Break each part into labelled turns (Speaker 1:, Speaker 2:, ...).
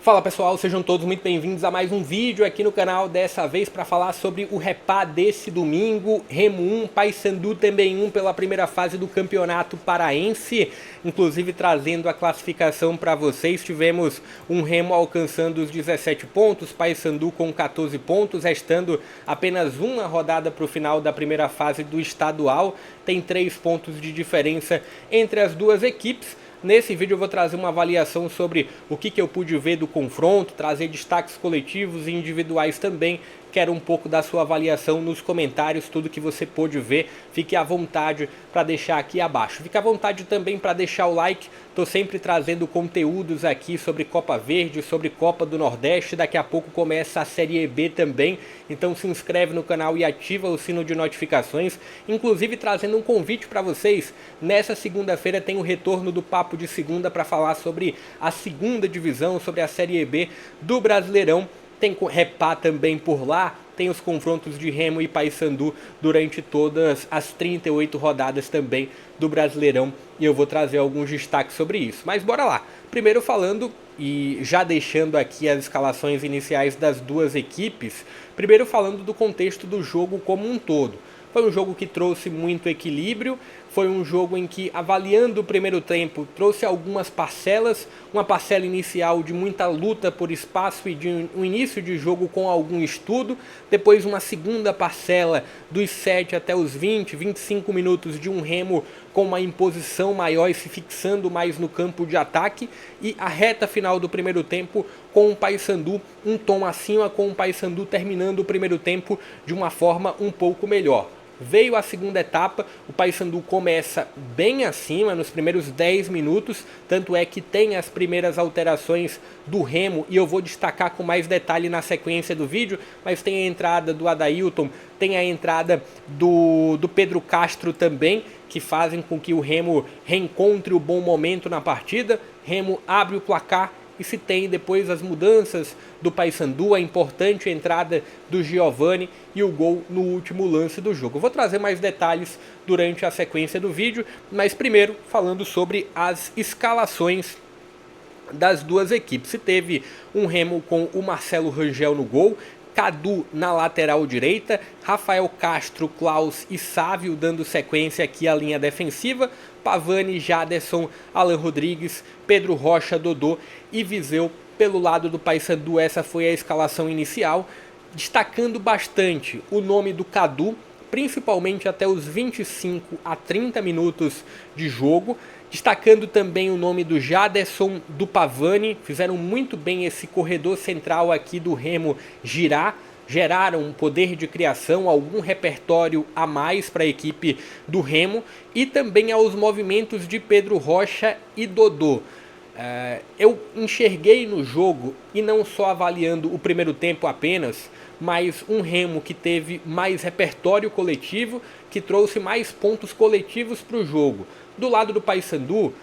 Speaker 1: Fala pessoal, sejam todos muito bem-vindos a mais um vídeo aqui no canal, dessa vez para falar sobre o Repá desse domingo, Remo 1, Paysandu também 1 pela primeira fase do Campeonato Paraense, inclusive trazendo a classificação para vocês. Tivemos um Remo alcançando os 17 pontos, Paysandu com 14 pontos, restando apenas uma rodada para o final da primeira fase do estadual, tem 3 pontos de diferença entre as duas equipes. Nesse vídeo eu vou trazer uma avaliação sobre o que eu pude ver do confronto, trazer destaques coletivos e individuais também. Quero um pouco da sua avaliação nos comentários, tudo que você pôde ver. Fique à vontade para deixar aqui abaixo. Fique à vontade também para deixar o like. Estou sempre trazendo conteúdos aqui sobre Copa Verde, sobre Copa do Nordeste. Daqui a pouco começa a Série B também. Então se inscreve no canal e ativa o sino de notificações. Inclusive trazendo um convite para vocês. Nessa segunda-feira tem o retorno do Papo de Segunda para falar sobre a segunda divisão, sobre a Série B do Brasileirão. Tem Repá também por lá, tem os confrontos de Remo e Paysandu durante todas as 38 rodadas também do Brasileirão. E eu vou trazer alguns destaques sobre isso. Mas bora lá. Primeiro falando e já deixando aqui as escalações iniciais das duas equipes. Primeiro falando do contexto do jogo como um todo. Foi um jogo que trouxe muito equilíbrio, foi um jogo em que, avaliando o primeiro tempo, trouxe algumas parcelas, uma parcela inicial de muita luta por espaço e de um início de jogo com algum estudo, depois uma segunda parcela dos 7 até os 20, 25 minutos de um Remo com uma imposição maior e se fixando mais no campo de ataque, e a reta final do primeiro tempo com o Paysandu um tom acima, com o Paysandu terminando o primeiro tempo de uma forma um pouco melhor. Veio a segunda etapa, o Paysandu começa bem acima nos primeiros 10 minutos, tanto é que tem as primeiras alterações do Remo, e eu vou destacar com mais detalhe na sequência do vídeo, mas tem a entrada do Adailton, tem a entrada do Pedro Castro também, que fazem com que o Remo reencontre o bom momento na partida. Remo abre o placar e se tem depois as mudanças do Paysandu, a importante entrada do Giovani e o gol no último lance do jogo. Eu vou trazer mais detalhes durante a sequência do vídeo, mas primeiro falando sobre as escalações das duas equipes. Se teve um Remo com o Marcelo Rangel no gol, Cadu na lateral direita, Rafael Castro, Klaus e Sávio dando sequência aqui à linha defensiva, Pavani, Jaderson, Alan Rodrigues, Pedro Rocha, Dodô e Viseu pelo lado do Paysandu. Essa foi a escalação inicial, destacando bastante o nome do Cadu, principalmente até os 25 a 30 minutos de jogo, destacando também o nome do Jaderson, do Pavani, fizeram muito bem esse corredor central aqui do Remo girar, geraram um poder de criação, algum repertório a mais para a equipe do Remo, e também aos movimentos de Pedro Rocha e Dodô. Eu enxerguei no jogo, e não só avaliando o primeiro tempo apenas, mas um Remo que teve mais repertório coletivo, que trouxe mais pontos coletivos para o jogo. Do lado do Paysandu,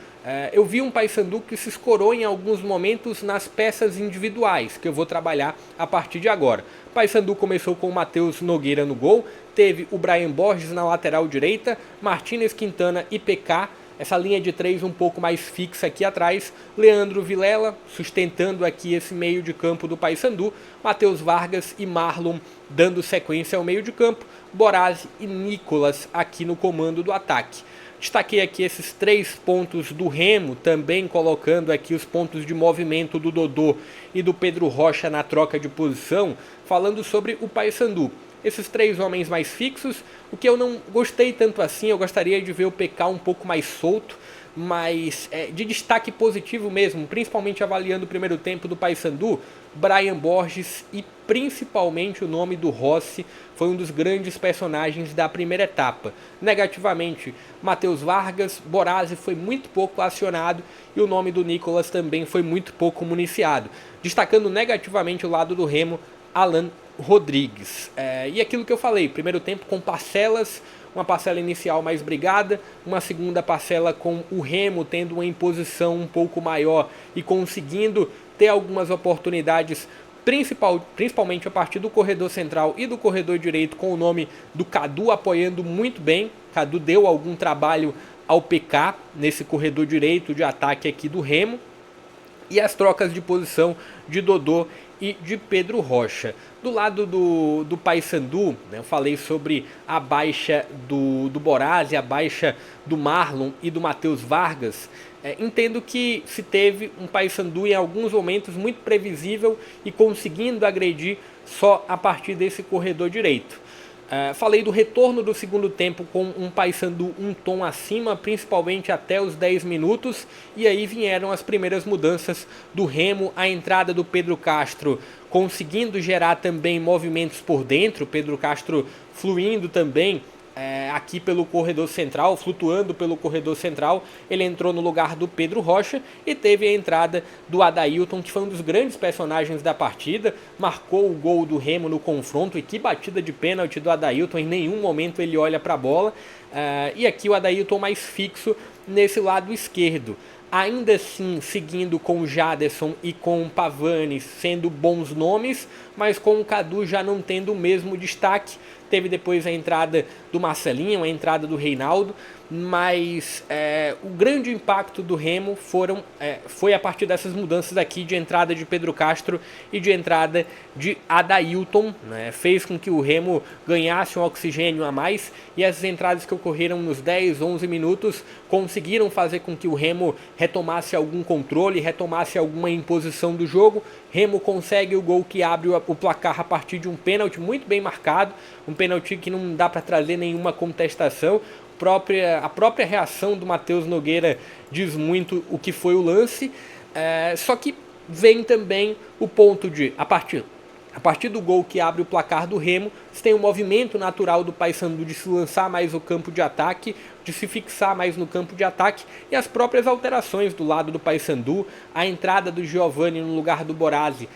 Speaker 1: eu vi um Paysandu que se escorou em alguns momentos nas peças individuais, que eu vou trabalhar a partir de agora. O Paysandu começou com o Matheus Nogueira no gol, teve o Brian Borges na lateral direita, Martínez, Quintana e PK, essa linha de 3 um pouco mais fixa aqui atrás, Leandro Vilela sustentando aqui esse meio de campo do Paysandu, Matheus Vargas e Marlon dando sequência ao meio de campo, Borazzi e Nicolas aqui no comando do ataque. Destaquei aqui esses 3 pontos do Remo, também colocando aqui os pontos de movimento do Dodô e do Pedro Rocha na troca de posição, falando sobre o Paysandu. Esses 3 homens mais fixos, o que eu não gostei tanto assim, eu gostaria de ver o PK um pouco mais solto, mas de destaque positivo mesmo, principalmente avaliando o primeiro tempo do Paysandu, Brian Borges e principalmente o nome do Rossi, foi um dos grandes personagens da primeira etapa. Negativamente, Matheus Vargas, Borazzi foi muito pouco acionado e o nome do Nicolas também foi muito pouco municiado. Destacando negativamente o lado do Remo, Alan Rodrigues. E aquilo que eu falei, primeiro tempo com parcelas, uma parcela inicial mais brigada, uma segunda parcela com o Remo tendo uma imposição um pouco maior e conseguindo ter algumas oportunidades, principalmente a partir do corredor central e do corredor direito, com o nome do Cadu apoiando muito bem. Cadu deu algum trabalho ao PK nesse corredor direito de ataque aqui do Remo. e as trocas de posição de Dodô e de Pedro Rocha. Do lado do Paysandu, né, eu falei sobre a baixa do Borazzi, a baixa do Marlon e do Matheus Vargas. Entendo que se teve um Paysandu em alguns momentos muito previsível e conseguindo agredir só a partir desse corredor direito. Falei do retorno do segundo tempo com um Paysandu um tom acima, principalmente até os 10 minutos, e aí vieram as primeiras mudanças do Remo, a entrada do Pedro Castro conseguindo gerar também movimentos por dentro, Pedro Castro fluindo também aqui pelo corredor central, flutuando pelo corredor central. Ele entrou no lugar do Pedro Rocha e teve a entrada do Adailton, que foi um dos grandes personagens da partida, marcou o gol do Remo no confronto, e que batida de pênalti do Adailton, em nenhum momento ele olha para a bola, e aqui o Adailton mais fixo nesse lado esquerdo. Ainda assim, seguindo com o Jadson e com o Pavani sendo bons nomes, mas com o Cadu já não tendo o mesmo destaque. Teve depois a entrada do Marcelinho, a entrada do Reinaldo, mas o grande impacto do Remo foi a partir dessas mudanças aqui de entrada de Pedro Castro e de entrada de Adailton, né? Fez com que o Remo ganhasse um oxigênio a mais, e essas entradas que ocorreram nos 10, 11 minutos conseguiram fazer com que o Remo retomasse algum controle, retomasse alguma imposição do jogo. Remo consegue o gol que abre o placar a partir de um pênalti muito bem marcado, um pênalti que não dá para trazer nenhuma contestação. A própria reação do Matheus Nogueira diz muito o que foi o lance, só que vem também o ponto de, a partir do gol que abre o placar do Remo, você tem um movimento natural do Paysandu de se lançar mais no campo de ataque, de se fixar mais no campo de ataque, e as próprias alterações do lado do Paysandu, a entrada do Giovani no lugar do Borazzi.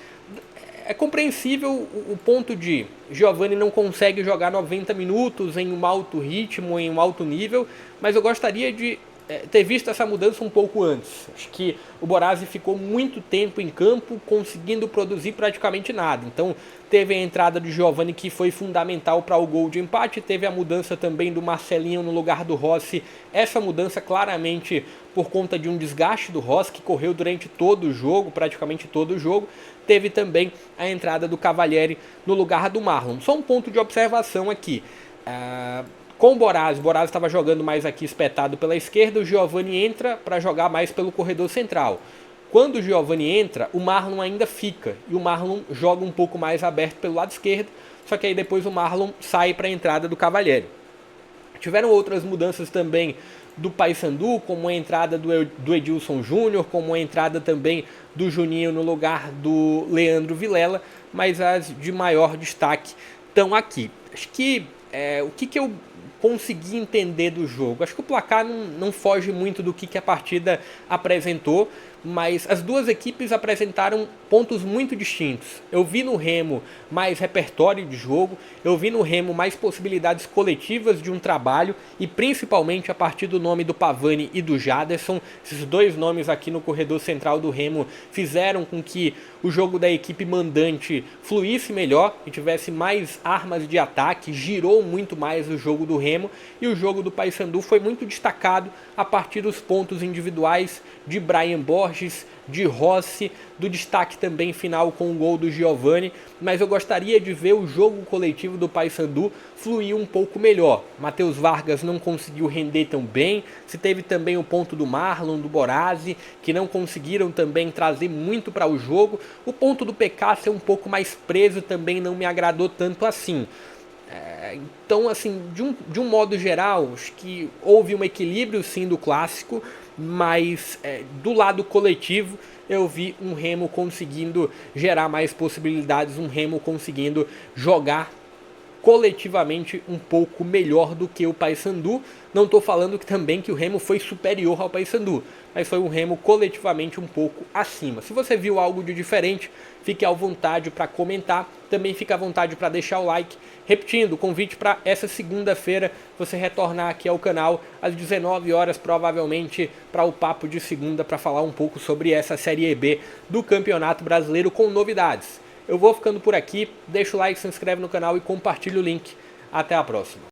Speaker 1: É compreensível o ponto de Giovani não consegue jogar 90 minutos em um alto ritmo, em um alto nível, mas eu gostaria de ter visto essa mudança um pouco antes. Acho que o Borazzi ficou muito tempo em campo conseguindo produzir praticamente nada. Então teve a entrada do Giovani, que foi fundamental para o gol de empate, teve a mudança também do Marcelinho no lugar do Rossi. Essa mudança claramente por conta de um desgaste do Rossi, que correu durante todo o jogo, praticamente todo o jogo. Teve também a entrada do Cavalieri no lugar do Marlon. Só um ponto de observação aqui. Com o Borazzi estava jogando mais aqui espetado pela esquerda, o Giovani entra para jogar mais pelo corredor central. Quando o Giovani entra, o Marlon ainda fica, e o Marlon joga um pouco mais aberto pelo lado esquerdo, só que aí depois o Marlon sai para a entrada do Cavalieri. Tiveram outras mudanças também do Paysandu, como a entrada do Edilson Júnior, como a entrada também do Juninho no lugar do Leandro Vilela, mas as de maior destaque estão aqui. Acho que o que eu consegui entender do jogo, acho que o placar não foge muito do que a partida apresentou, mas as duas equipes apresentaram pontos muito distintos. Eu vi no Remo mais repertório de jogo, eu vi no Remo mais possibilidades coletivas de um trabalho, e principalmente a partir do nome do Pavani e do Jadson. Esses dois nomes aqui no corredor central do Remo fizeram com que o jogo da equipe mandante fluísse melhor e tivesse mais armas de ataque, girou muito mais o jogo do Remo, e o jogo do Paysandu foi muito destacado a partir dos pontos individuais de Brian Borges, de Rossi, do destaque também final com o gol do Giovani, mas eu gostaria de ver o jogo coletivo do Paysandu fluir um pouco melhor. Matheus Vargas não conseguiu render tão bem, se teve também o ponto do Marlon, do Borazzi, que não conseguiram também trazer muito para o jogo. O ponto do PK ser um pouco mais preso também não me agradou tanto assim. Então, assim, de um modo geral, acho que houve um equilíbrio sim do clássico, mas do lado coletivo eu vi um Remo conseguindo gerar mais possibilidades, um Remo conseguindo jogar coletivamente um pouco melhor do que o Paysandu. Não estou falando também que o Remo foi superior ao Paysandu, mas foi um Remo coletivamente um pouco acima. Se você viu algo de diferente, fique à vontade para comentar, também fique à vontade para deixar o like. Repetindo, o convite para essa segunda-feira, você retornar aqui ao canal às 19 horas, provavelmente, para o Papo de Segunda, para falar um pouco sobre essa Série B do Campeonato Brasileiro com novidades. Eu vou ficando por aqui, deixa o like, se inscreve no canal e compartilha o link. Até a próxima.